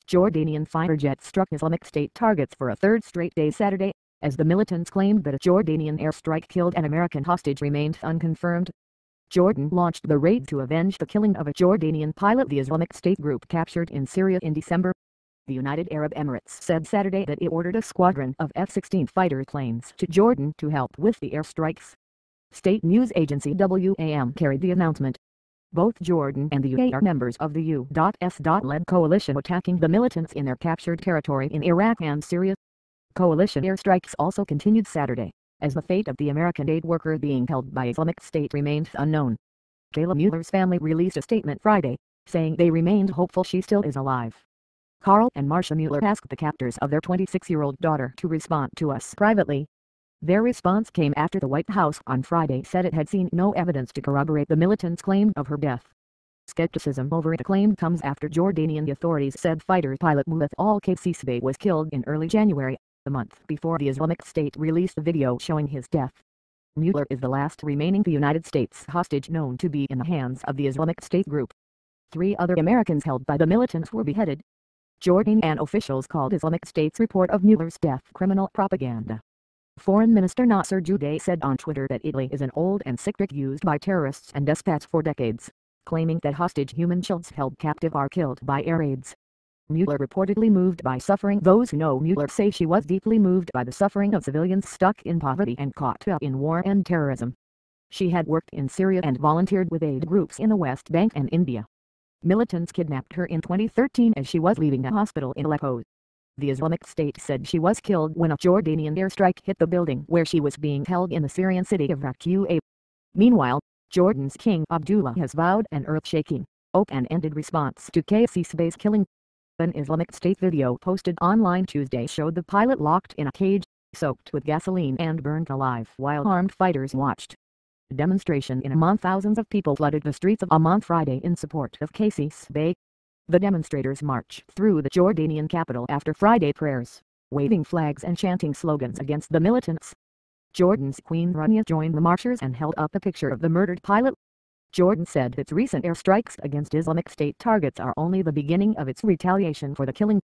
Jordanian fighter jets struck Islamic State targets for a third straight day Saturday, as the militants claimed that a Jordanian airstrike killed an American hostage remained unconfirmed. Jordan launched the raid to avenge the killing of a Jordanian pilot the Islamic State group captured in Syria in December. The United Arab Emirates said Saturday that it ordered a squadron of F-16 fighter planes to Jordan to help with the airstrikes. State news agency WAM carried the announcement. Both Jordan and the UAE are members of the U.S.-led coalition attacking the militants in their captured territory in Iraq and Syria. Coalition airstrikes also continued Saturday, as the fate of the American aid worker being held by Islamic State remained unknown. Kayla Mueller's family released a statement Friday, saying they remained hopeful she still is alive. Carl and Marsha Mueller asked the captors of their 26-year-old daughter to respond to us privately. Their response came after the White House on Friday said it had seen no evidence to corroborate the militants' claim of her death. Skepticism over the claim comes after Jordanian authorities said fighter pilot Muhammad al-Qasisbeh was killed in early January, a month before the Islamic State released a video showing his death. Mueller is the last remaining United States hostage known to be in the hands of the Islamic State group. 3 other Americans held by the militants were beheaded. Jordanian officials called Islamic State's report of Mueller's death criminal propaganda. Foreign Minister Nasser Judeh said on Twitter that Italy is an old and sick trick used by terrorists and despots for decades, claiming that hostage human shields held captive are killed by air raids. Mueller reportedly moved by suffering. Those who know Mueller say she was deeply moved by the suffering of civilians stuck in poverty and caught up in war and terrorism. She had worked in Syria and volunteered with aid groups in the West Bank and India. Militants kidnapped her in 2013 as she was leaving a hospital in Aleppo. The Islamic State said she was killed when a Jordanian airstrike hit the building where she was being held in the Syrian city of Raqqa. Meanwhile, Jordan's King Abdullah has vowed an earth-shaking, open-ended response to Qasisbeh's killing. An Islamic State video posted online Tuesday showed the pilot locked in a cage, soaked with gasoline and burned alive while armed fighters watched. A demonstration in Amman. Thousands of people flooded the streets of Amman Friday in support of Qasisbeh. The demonstrators marched through the Jordanian capital after Friday prayers, waving flags and chanting slogans against the militants. Jordan's Queen Rania joined the marchers and held up a picture of the murdered pilot. Jordan said its recent airstrikes against Islamic State targets are only the beginning of its retaliation for the killing.